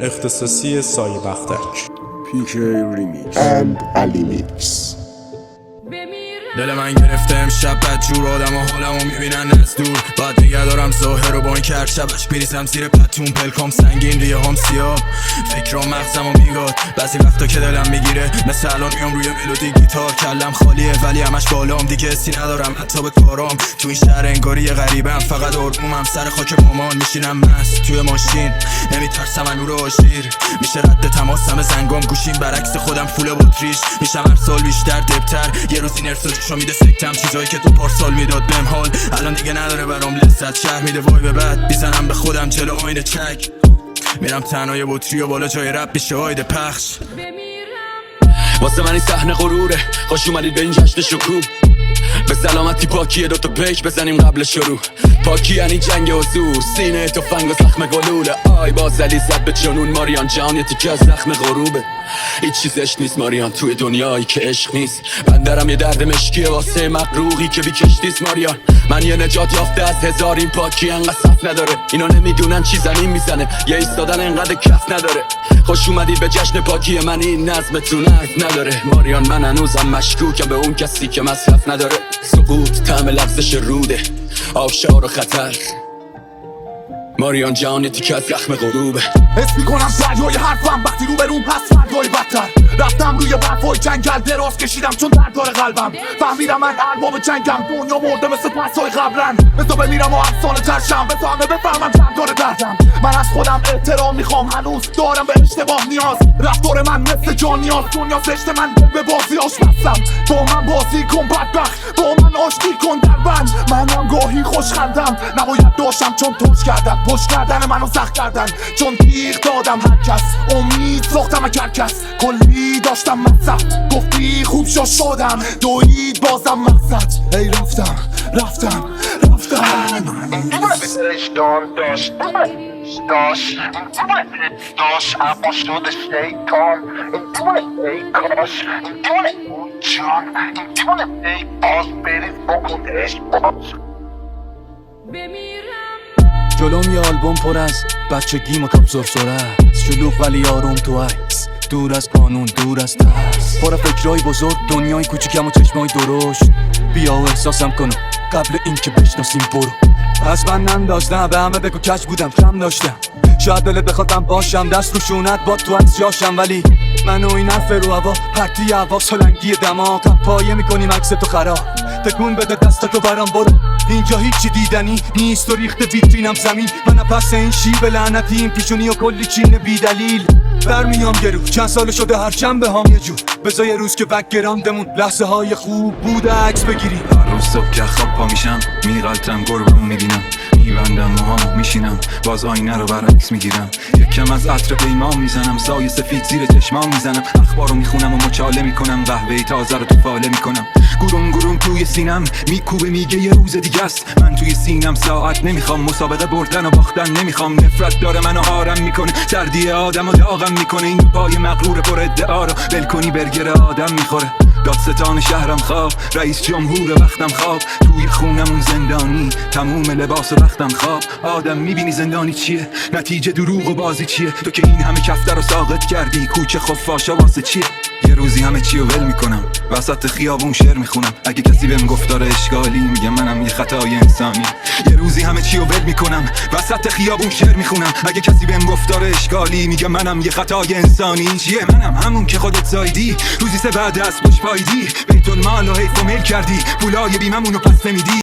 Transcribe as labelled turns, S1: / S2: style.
S1: اختصاصی سایه بختک
S2: PK Remix and Ali Mix.
S3: دل من گرفته امشب بدجور آدم و حالمو میبینن از دور بعد نگه دارم ظاهر رو با این کرد شبش بریزم زیر پتون پلکام سنگین ریه هم سیاه فکرام مغزمو میگاد بعضی وقتا که دلم میگیره مثل الان میام روی ملودی گیتار کلم خالیه ولی همش بالام دیگه حسی ندارم حتی به کارام تو این شهر انگاری غریبم فقط آرومم سر خاک مامان میشینم مست توی ماشین نمیترسم از نور آژیر میشه رد تماسم زنگام گوشیم برعکس خودم فول باتریش میشم هر سال بیشتر دبتر یه روز این ارسالشو میده سکتم چیزایی که تو پارسال میداد بهم حال الان دیگه نداره برام لذت شهر میده وای به بعد میزنم به خودم جلو آینه چک میرم تنهای بطری و بالا جای رب میشه آیده پخش
S4: واسه من این صحنه غروره خوش اومدید به این جشن شکوه به سلامتی پاکیه دوتا پیش بزنیم قبل شروع پاکی یعنی جنگ حضور سینه تفنگ و زخم گلوله آی باز علی زد به جنون ماریان جان یه تیکه از زخم غروبه هیچ چیزش نیست ماریان توی دنیایی که عشق نیست بندرم یه درد مشکیه واسه مقروقی که بی کشتیست ماریان من یه نجات یافته از هزار این پاکی انقدر صف نداره اینا نمیدونن چی زمین میزنه یه ایستادن انقدر کف نداره خوش اومدید به جشن پاکی من این نظمتون حرف نداره ماریان من هنوزم مشکوکم به اون کسی که مصرف نداره سقوط طعم لغزش روده آبشار و خطر ماریان جان یه تیکه از زخم غروبه
S5: حس میکنم دریای حرفم وقتی رو بروم هست فردای بدتر رفتم روی برفای جنگل دراز کشیدم چون درد داره قلبم فهمیدم من ارباب جنگم دنیا مرده مثل پسای قبرن بزا بمیرم و افسانه ترشم بزا همه بفهمم چند داره دردم من از خودم احترام میخوام هنوز دارم به اشتباه نیاز رفتار من مثل جان نیاز دنیا زشت من به بازی آشپزم با من بازی کن بدبخت با من آشتی کن در بند منم گاهی خوشخندم نباید داشتم چون توش کردن پشت کردن منو سخت کردن چون تیغ دادم هر کس امید ساختم از هر کس کلی داشتم مقصد گفتی خوب شدم دوید بازم مقصد ای رفتم
S6: داشت اما شد شیطان ای کاش جان ای باز برید بکنش
S4: جلوم یه آلبوم پر از بچگی و کم سرسره شلوغ ولی آروم تو عکس دور از قانون دور از ترس پر فکرای بزرگ دنیای کوچیکم و چشمای درشت بیا و احساسم کنم قبل اینکه بشناسیم برو از من ننداز نه به همه بگو کج بودم کم داشتم شاید دلت بخوادم باشم دست رو شونت با تو از جاشم ولی منو این حرف رو هوا پرتی هوا سلنگی دماغ پایه میکنیم عکس تو خراب تکون بده دستتو برام برو اینجا هیچی دیدنی نیست و ریخته ویترینم زمین من پس این شیب لعنتی این پیشونی و کلی چین بی دلیل برمیام گرو چند سال شده هر چند هم یه جور بذار یه روز که بکگراندمون لحظه های خوب بوده عکس بگیری
S7: هر روز صبح که خواب پا میشم میغلطم گربه‌مو میبینم میبندم موهامو میشینم باز آینه رو برعکس میگیرم یکم از عطر پیمان میزنم سایه سفید زیر چشمام میزنم اخبارو میخونم و مچاله میکنم قهوه تازه رو تو فاله میکنم گروم توی سینم میکوبه میگه یه روز دیگه است من توی سینم ساعت نمیخوام مسابقه بردن و باختن نمیخوام نفرت داره منو هارم میکنه سردی آدمو داغم میکنه این پای مغرور پر ادعا رو ول کنی برگر آدم میخوره دادستان شهرم خواب رئیس جمهور وقتم خواب توی خونمون زندانی تموم لباس و وقتم خواب آدم میبینی زندانی چیه نتیجه دروغ و بازی چیه تو که این همه کفتر رو ساقط کردی کوچه خفاشا واسه چیه یه روزی همه چی رو ول میکنم وسط خیابون شعر میخونم اگه کسی بهم گفتار اشکالی میگه منم یه خطای انسانی یه روزی همه چی رو ول میکنم وسط خیابون شعر میخونم اگه کسی بهم گفتار اشکالی میگه منم یه خطای انسانی چیه منم همون که خودت زایدی روزی سه بعد از پشت پایدی بیت المال و حیف و میل کردی پولای بیممون رو پس نمیدی